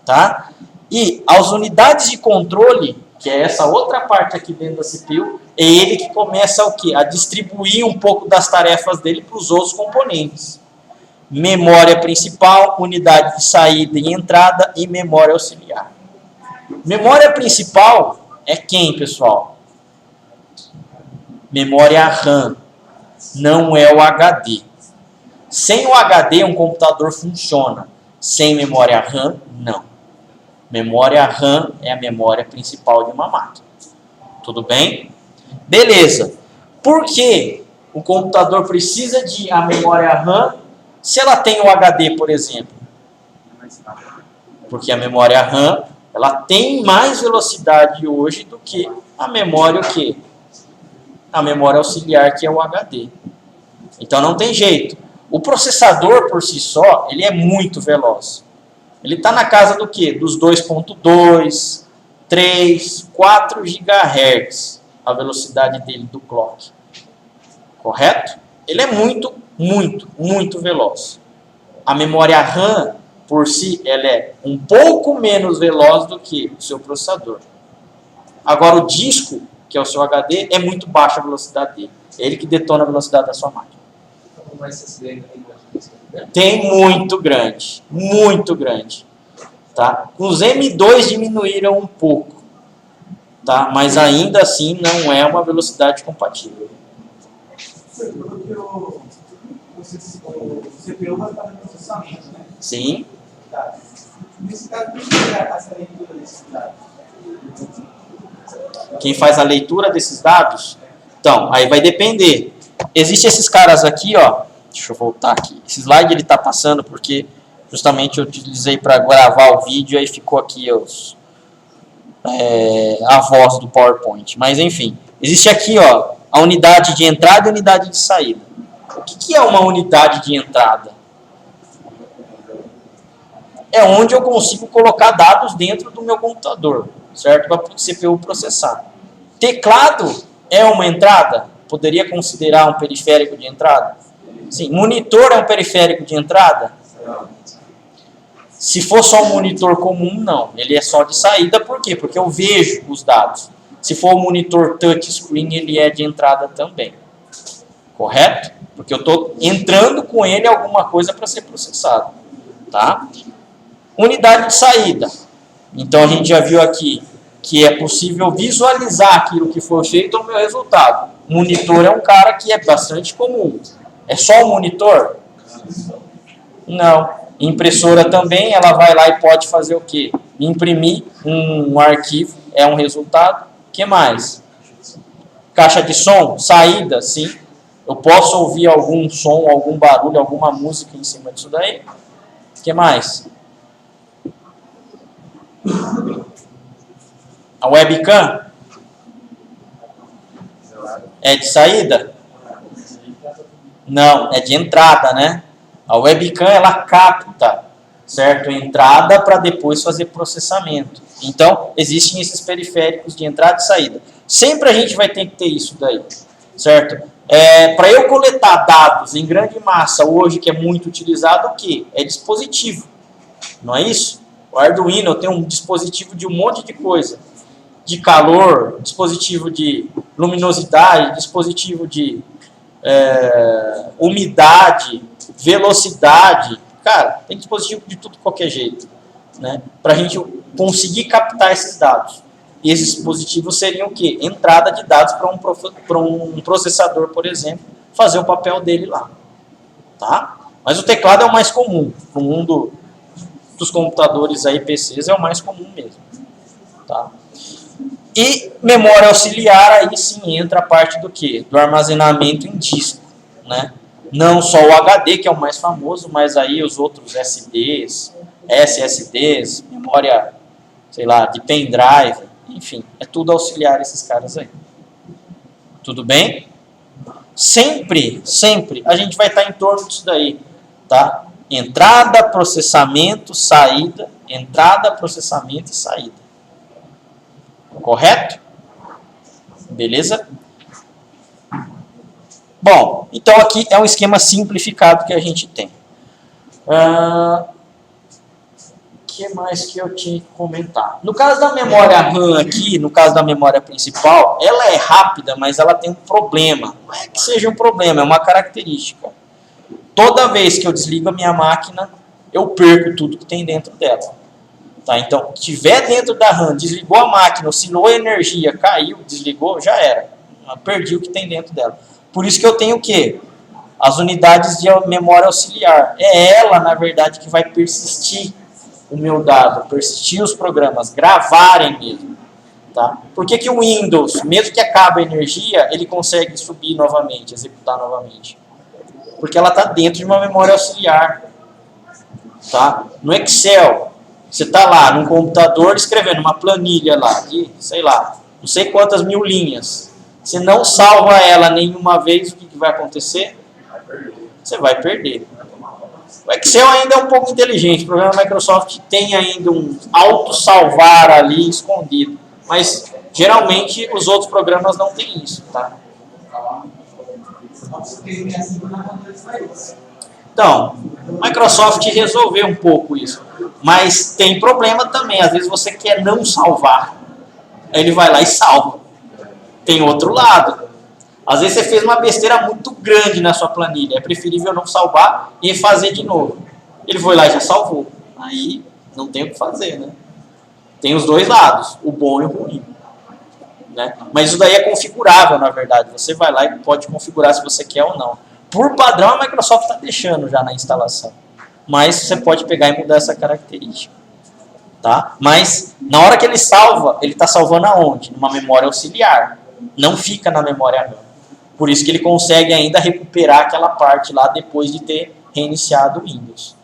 tá? E as unidades de controle, que é essa outra parte aqui dentro da CPU, é ele que começa o quê? A distribuir um pouco das tarefas dele para os outros componentes. Memória principal, unidade de saída e entrada e memória auxiliar. Memória principal é quem, pessoal? Memória RAM, não é o HD. Sem o HD, um computador funciona. Sem memória RAM, não. Memória RAM é a memória principal de uma máquina. Tudo bem? Beleza. Por que o computador precisa de a memória RAM se ela tem o HD, por exemplo? Porque a memória RAM ela tem mais velocidade hoje do que a memória o quê? A memória auxiliar, que é o HD. Então não tem jeito. O processador por si só, ele é muito veloz. Ele está na casa do quê? Dos 2.2, 3, 4 GHz, a velocidade dele do clock. Correto? Ele é muito, muito, muito veloz. A memória RAM, por si, ela é um pouco menos veloz do que o seu processador. Agora o disco, que é o seu HD, é muito baixa a velocidade dele. É ele que detona a velocidade da sua máquina. Então, SSD tem muito grande, tá? Os M2 diminuíram um pouco, tá? Mas ainda assim não é uma velocidade compatível. Porque o CPU vai fazer processamento, né? Sim. Tá. Nesse caso, quem faz essa leitura desses dados? Quem faz a leitura desses dados? Então, aí vai depender. Existem esses caras aqui, ó. Deixa eu voltar aqui. Esse slide ele está passando porque justamente eu utilizei para gravar o vídeo e aí ficou aqui a voz do PowerPoint. Mas enfim, existe aqui, ó, a unidade de entrada e a unidade de saída. O que é uma unidade de entrada? É onde eu consigo colocar dados dentro do meu computador, certo? Para o CPU processar. Teclado é uma entrada? Poderia considerar um periférico de entrada? Sim. Monitor é um periférico de entrada? Se for só um monitor comum, não. Ele é só de saída, por quê? Porque eu vejo os dados. Se for um monitor touchscreen, ele é de entrada também. Correto? Porque eu estou entrando com ele alguma coisa para ser processado. Tá? Unidade de saída. Então a gente já viu aqui que é possível visualizar aquilo que foi feito no meu resultado. Monitor é um cara que é bastante comum. É só o monitor? Não. Impressora também, ela vai lá e pode fazer o quê? Imprimir um arquivo, é um resultado. O que mais? Caixa de som, saída, sim. Eu posso ouvir algum som, algum barulho, alguma música em cima disso daí. O que mais? A webcam é de saída? Não, é de entrada, né? A webcam, ela capta, certo? Entrada para depois fazer processamento. Então, existem esses periféricos de entrada e saída. Sempre a gente vai ter que ter isso daí, certo? Para eu coletar dados em grande massa hoje, que é muito utilizado, o quê? É dispositivo, não é isso? O Arduino tem um dispositivo de um monte de coisa. De calor, dispositivo de luminosidade, dispositivo de umidade, velocidade. Cara, tem dispositivo de tudo de qualquer jeito, né? Para a gente conseguir captar esses dados. E esses dispositivos seriam o quê? Entrada de dados para um processador, por exemplo, fazer o papel dele lá. Tá? Mas o teclado é o mais comum. No mundo dos computadores aí, PCs, é o mais comum mesmo. Tá? E memória auxiliar, aí sim entra a parte do quê? Do armazenamento em disco, né? Não só o HD, que é o mais famoso, mas aí os outros SDs, SSDs, memória, sei lá, de pendrive, enfim, é tudo auxiliar esses caras aí. Tudo bem? Sempre a gente vai estar em torno disso daí, tá? Entrada, processamento, saída, entrada, processamento e saída. Correto? Beleza? Bom, então aqui é um esquema simplificado que a gente tem. O que mais que eu tinha que comentar? No caso da memória RAM aqui, no caso da memória principal, ela é rápida, mas ela tem um problema. Não é que seja um problema, é uma característica. Toda vez que eu desligo a minha máquina, eu perco tudo que tem dentro dela. Tá? Então, se tiver dentro da RAM, desligou a máquina, oscilou a energia, caiu, desligou, já era. Eu perdi o que tem dentro dela. Por isso que eu tenho o quê? As unidades de memória auxiliar. É ela, na verdade, que vai persistir o meu dado, persistir os programas, gravarem mesmo. Tá? Por que o Windows, mesmo que acabe a energia, ele consegue subir novamente, executar novamente? Porque ela está dentro de uma memória auxiliar. Tá? No Excel, você está lá num computador escrevendo uma planilha lá, de, sei lá, não sei quantas mil linhas. Você não salva ela nenhuma vez, o que vai acontecer? Você vai perder. O Excel ainda é um pouco inteligente, o programa Microsoft tem ainda um auto-salvar ali escondido, mas geralmente os outros programas não têm isso, tá? Então, a Microsoft resolveu um pouco isso, mas tem problema também, às vezes você quer não salvar, aí ele vai lá e salva. Tem outro lado. Às vezes você fez uma besteira muito grande na sua planilha. É preferível não salvar e fazer de novo. Ele foi lá e já salvou. Aí não tem o que fazer, né? Tem os dois lados, o bom e o ruim. Né? Mas isso daí é configurável, na verdade. Você vai lá e pode configurar se você quer ou não. Por padrão, a Microsoft está deixando já na instalação. Mas você pode pegar e mudar essa característica. Tá? Mas na hora que ele salva, ele está salvando aonde? Numa memória auxiliar. Não fica na memória RAM. Por isso que ele consegue ainda recuperar aquela parte lá depois de ter reiniciado o Windows.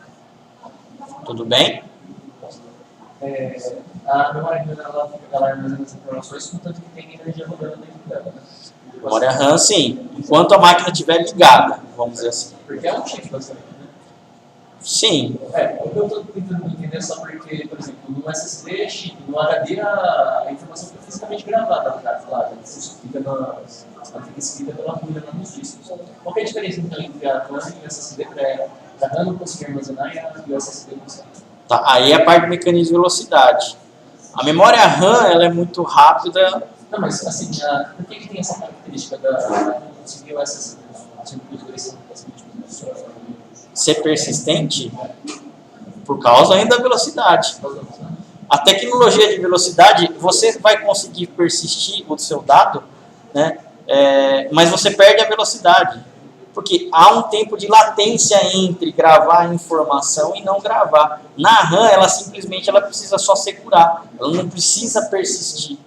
Tudo bem? A memória RAM ela armazena as informações, contanto que tem energia rodando dentro dela. Né? Memória RAM, sim. Enquanto a máquina estiver ligada, vamos dizer assim. Porque é um chip, basicamente. Né? Sim. O que eu estou tentando entender é só porque, por exemplo, no SSD é chip, no HD a informação fica fisicamente gravada lá, ela fica escrita pela agulha lá nos discos. Qual que é a diferença então entre a RAM e o SSD para a RAM não conseguir armazenar e o SSD conseguir? Tá, aí é a parte do mecanismo de velocidade. A memória RAM ela é muito rápida. Não, mas assim, por que tem essa característica da conseguir o SSD? sempre os dois são as últimas opções. Ser persistente por causa ainda da velocidade. A tecnologia de velocidade, você vai conseguir persistir o seu dado, né? Mas você perde a velocidade. Porque há um tempo de latência entre gravar a informação e não gravar. Na RAM, ela simplesmente precisa só segurar. Ela não precisa persistir.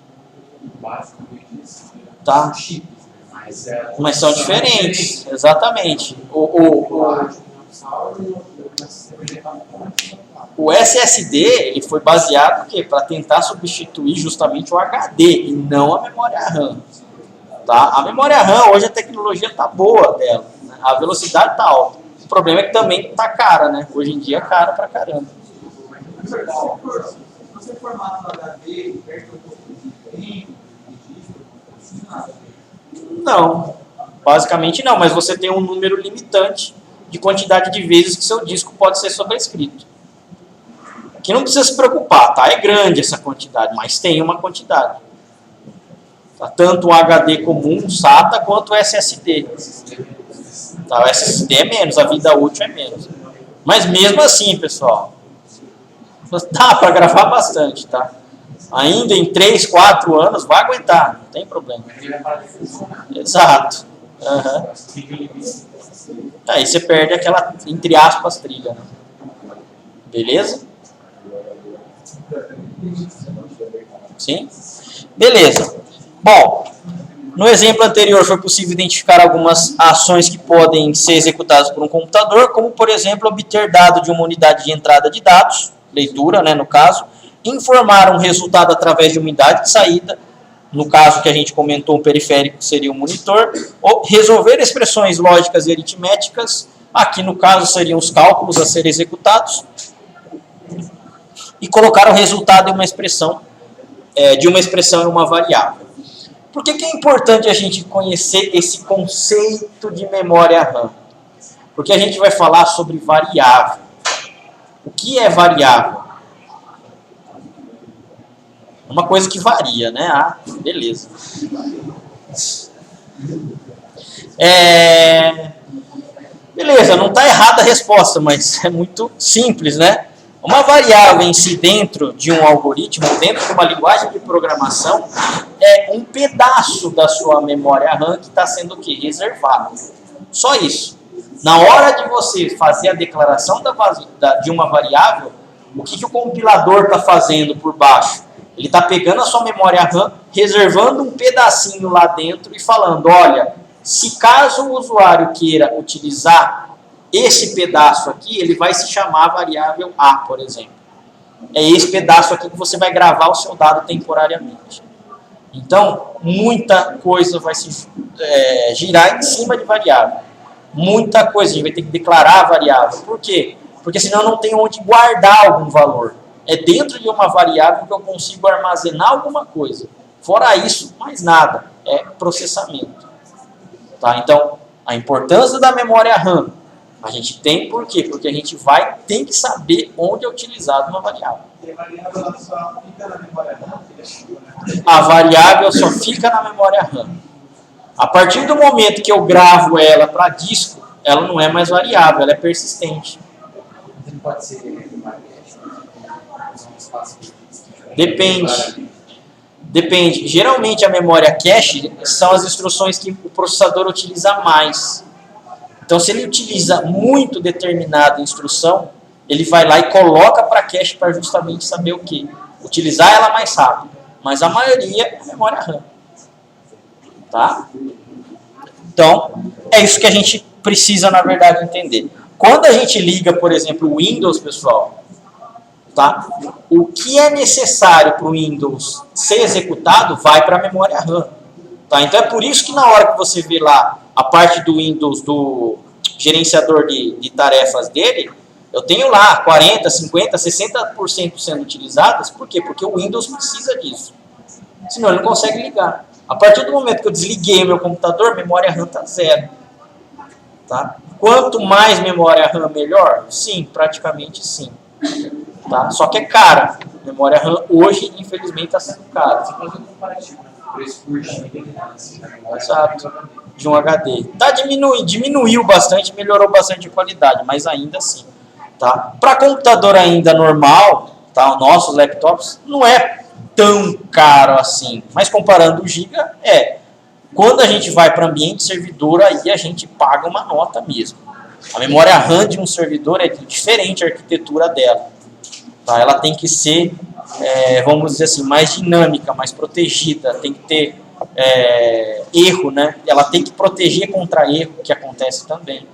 Tá? Mas são diferentes. Exatamente. O SSD ele foi baseado para tentar substituir justamente o HD e não a memória RAM. Tá? A memória RAM, hoje a tecnologia está boa dela. Né? A velocidade está alta. O problema é que também está cara, né? Hoje em dia é cara pra caramba. Se você formata no HD, perde um pouco de tempo, Não, basicamente não, mas você tem um número limitante de quantidade de vezes que seu disco pode ser sobrescrito. Aqui não precisa se preocupar, tá? É grande essa quantidade, mas tem uma quantidade. Tá? Tanto o HD comum, SATA, quanto o SSD. Tá? O SSD é menos, a vida útil é menos. Mas mesmo assim, pessoal, dá para gravar bastante, tá? Ainda em 3, 4 anos vai aguentar, não tem problema. Exato. Aí você perde aquela, entre aspas, trilha. Né? Beleza? Sim? Beleza. Bom, no exemplo anterior foi possível identificar algumas ações que podem ser executadas por um computador, como, por exemplo, obter dado de uma unidade de entrada de dados, leitura, né, no caso, informar um resultado através de uma unidade de saída, no caso que a gente comentou, um periférico seria um monitor, ou resolver expressões lógicas e aritméticas, aqui no caso seriam os cálculos a serem executados, e colocar o resultado em uma expressão, de uma expressão em uma variável. Por que é importante a gente conhecer esse conceito de memória RAM? Porque a gente vai falar sobre variável. O que é variável? É uma coisa que varia, né? Ah, beleza. Beleza, não está errada a resposta, mas é muito simples, né? Uma variável em si dentro de um algoritmo, dentro de uma linguagem de programação, é um pedaço da sua memória RAM que está sendo o quê? Reservado. Só isso. Na hora de você fazer a declaração de uma variável, o que o compilador está fazendo por baixo? Ele está pegando a sua memória RAM, reservando um pedacinho lá dentro e falando, olha, se caso o usuário queira utilizar esse pedaço aqui, ele vai se chamar variável A, por exemplo. É esse pedaço aqui que você vai gravar o seu dado temporariamente. Então, muita coisa vai se girar em cima de variável. Muita coisa, a gente vai ter que declarar a variável. Por quê? Porque senão eu não tenho onde guardar algum valor. É dentro de uma variável que eu consigo armazenar alguma coisa. Fora isso, mais nada. É processamento. Tá? Então, a importância da memória RAM. A gente tem por quê? Porque a gente tem que saber onde é utilizada uma variável. E a variável só fica na memória RAM? A variável só fica na memória RAM. A partir do momento que eu gravo ela para disco, ela não é mais variável, ela é persistente. Não pode ser Depende. Geralmente a memória cache são as instruções que o processador utiliza mais. Então, se ele utiliza muito determinada instrução, ele vai lá e coloca para cache para justamente saber o quê? Utilizar ela mais rápido. Mas a maioria é memória RAM. Tá? Então, é isso que a gente precisa, na verdade, entender. Quando a gente liga, por exemplo, o Windows, pessoal, tá? O que é necessário para o Windows ser executado vai para a memória RAM. Tá? Então, é por isso que na hora que você vê lá a parte do Windows, do gerenciador de tarefas dele, eu tenho lá 40, 50, 60% sendo utilizadas. Por quê? Porque o Windows precisa disso. Senão ele não consegue ligar. A partir do momento que eu desliguei o meu computador, memória RAM está zero. Tá? Quanto mais memória RAM, melhor? Sim, praticamente sim. Tá? Só que é cara. Memória RAM hoje, infelizmente, está sendo cara. Você faz um comparativo, né? Preço por GB, Exato. de um HD. Diminuiu bastante, melhorou bastante a qualidade, mas ainda assim. Tá? Para computador ainda normal, tá? Os nossos laptops, não é tão caro assim. Mas comparando o Giga, Quando a gente vai para ambiente servidor, aí a gente paga uma nota mesmo. A memória RAM de um servidor é diferente a arquitetura dela. Tá? Ela tem que ser, vamos dizer assim, mais dinâmica, mais protegida, tem que ter erro, né? Ela tem que proteger contra erro, que acontece também.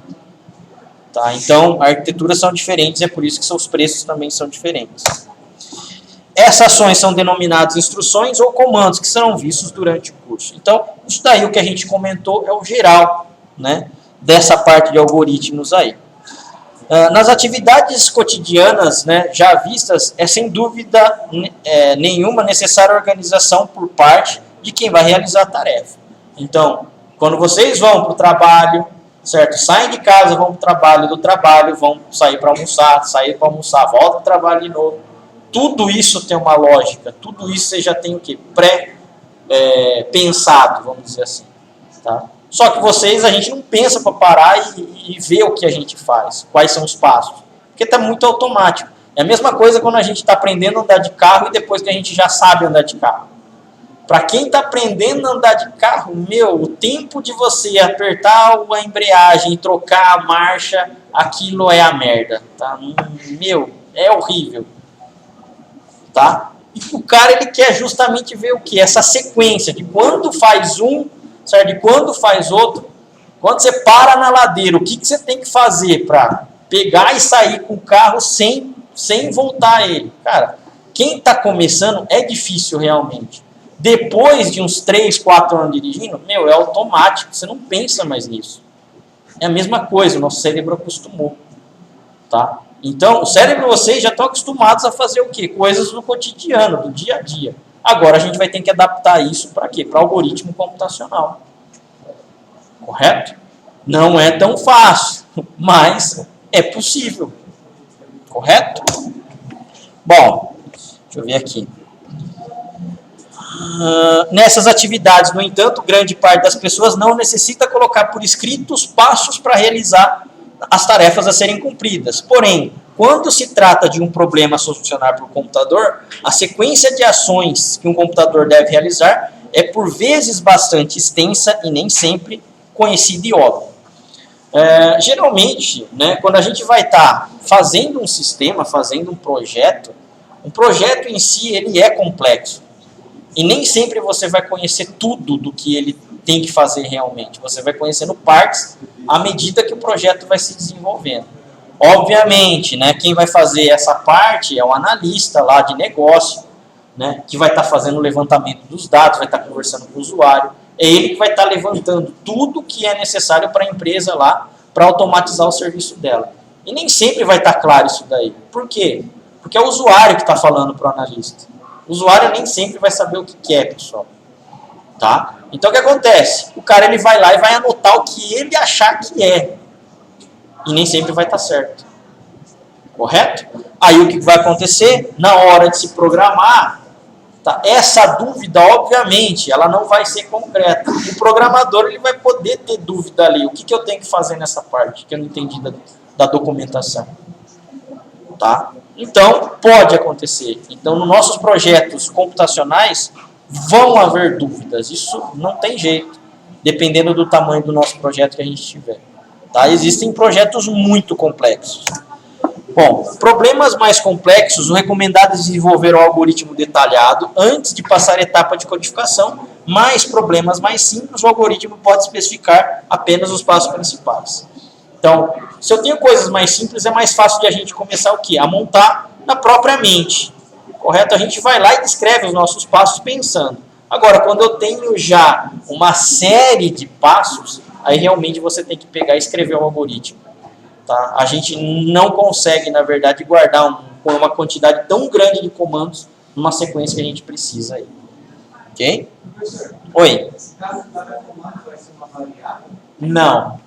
Tá? Então, as arquiteturas são diferentes, é por isso que seus preços também são diferentes. Essas ações são denominadas instruções ou comandos que serão vistos durante o curso. Então, isso daí o que a gente comentou é o geral, né, dessa parte de algoritmos aí. Nas atividades cotidianas, né, já vistas, é sem dúvida nenhuma necessária organização por parte de quem vai realizar a tarefa. Então, quando vocês vão para o trabalho, certo? Saem de casa, vão para o trabalho, do trabalho, vão sair para almoçar, voltam para o trabalho de novo. Tudo isso tem uma lógica, tudo isso você já tem o quê? Pré-pensado, vamos dizer assim. Tá? Só que a gente não pensa para parar e ver o que a gente faz, quais são os passos. Porque está muito automático. É a mesma coisa quando a gente está aprendendo a andar de carro e depois que a gente já sabe andar de carro. Para quem está aprendendo a andar de carro, o tempo de você apertar a embreagem e trocar a marcha, aquilo é a merda. Tá? É horrível. Tá? E o cara ele quer justamente ver o que? Essa sequência de quando faz um, certo? De quando faz outro. Quando você para na ladeira, o que você tem que fazer para pegar e sair com o carro sem voltar ele? Cara, quem está começando é difícil realmente. Depois de uns 3, 4 anos dirigindo, é automático, você não pensa mais nisso. É a mesma coisa, o nosso cérebro acostumou. Tá? Então, o cérebro, vocês já estão acostumados a fazer o quê? Coisas do cotidiano, do dia a dia. Agora a gente vai ter que adaptar isso para quê? Para algoritmo computacional. Correto? Não é tão fácil, mas é possível. Correto? Bom, deixa eu ver aqui. Nessas atividades, no entanto, grande parte das pessoas não necessita colocar por escrito os passos para realizar as tarefas a serem cumpridas. Porém, quando se trata de um problema a solucionar por computador, a sequência de ações que um computador deve realizar é por vezes bastante extensa e nem sempre conhecida e óbvia. Geralmente, né, quando a gente vai estar fazendo um sistema, fazendo um projeto em si ele é complexo. E nem sempre você vai conhecer tudo do que ele tem que fazer realmente. Você vai conhecendo partes à medida que o projeto vai se desenvolvendo. Obviamente, né, quem vai fazer essa parte é o analista lá de negócio, né, que vai estar fazendo o levantamento dos dados, vai estar conversando com o usuário. É ele que vai estar levantando tudo que é necessário para a empresa lá, para automatizar o serviço dela. E nem sempre vai estar claro isso daí. Por quê? Porque é o usuário que está falando para o analista. O usuário nem sempre vai saber o que quer, pessoal. Tá? Então o que acontece? O cara ele vai lá e vai anotar o que ele achar que é. E nem sempre vai estar certo. Correto? Aí o que vai acontecer? Na hora de se programar, tá? Essa dúvida, obviamente, ela não vai ser concreta. O programador ele vai poder ter dúvida ali. O que eu tenho que fazer nessa parte que eu não entendi da documentação? Tá? Então, pode acontecer. Então, nos nossos projetos computacionais, vão haver dúvidas. Isso não tem jeito, dependendo do tamanho do nosso projeto que a gente tiver. Tá? Existem projetos muito complexos. Bom, problemas mais complexos, o recomendado é desenvolver um algoritmo detalhado antes de passar a etapa de codificação, mas problemas mais simples, o algoritmo pode especificar apenas os passos principais. Então, se eu tenho coisas mais simples, é mais fácil de a gente começar o quê? A montar na própria mente. Correto? A gente vai lá e descreve os nossos passos pensando. Agora, quando eu tenho já uma série de passos, aí realmente você tem que pegar e escrever um algoritmo. Tá? A gente não consegue, na verdade, guardar uma quantidade tão grande de comandos numa sequência que a gente precisa aí. Ok? Oi? Cada comando vai ser uma variável? Não.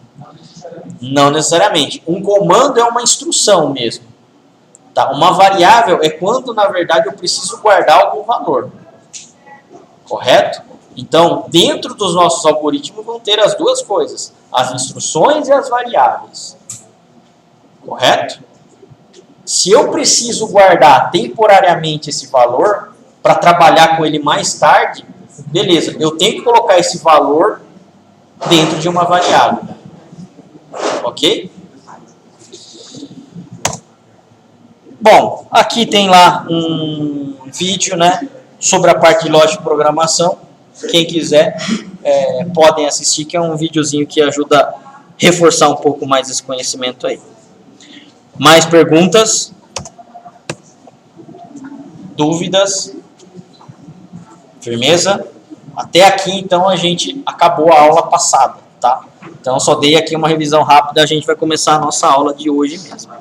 Não necessariamente. Um comando é uma instrução mesmo. Tá? Uma variável é quando, na verdade, eu preciso guardar algum valor. Correto? Então, dentro dos nossos algoritmos vão ter as duas coisas, as instruções e as variáveis. Correto? Se eu preciso guardar temporariamente esse valor para trabalhar com ele mais tarde, beleza, eu tenho que colocar esse valor dentro de uma variável. Ok? Bom, aqui tem lá um vídeo, né, sobre a parte de lógica de programação. Quem quiser, podem assistir, que é um videozinho que ajuda a reforçar um pouco mais esse conhecimento aí. Mais perguntas? Dúvidas? Firmeza? Até aqui, então, a gente acabou a aula passada, tá? Então, só dei aqui uma revisão rápida, a gente vai começar a nossa aula de hoje mesmo.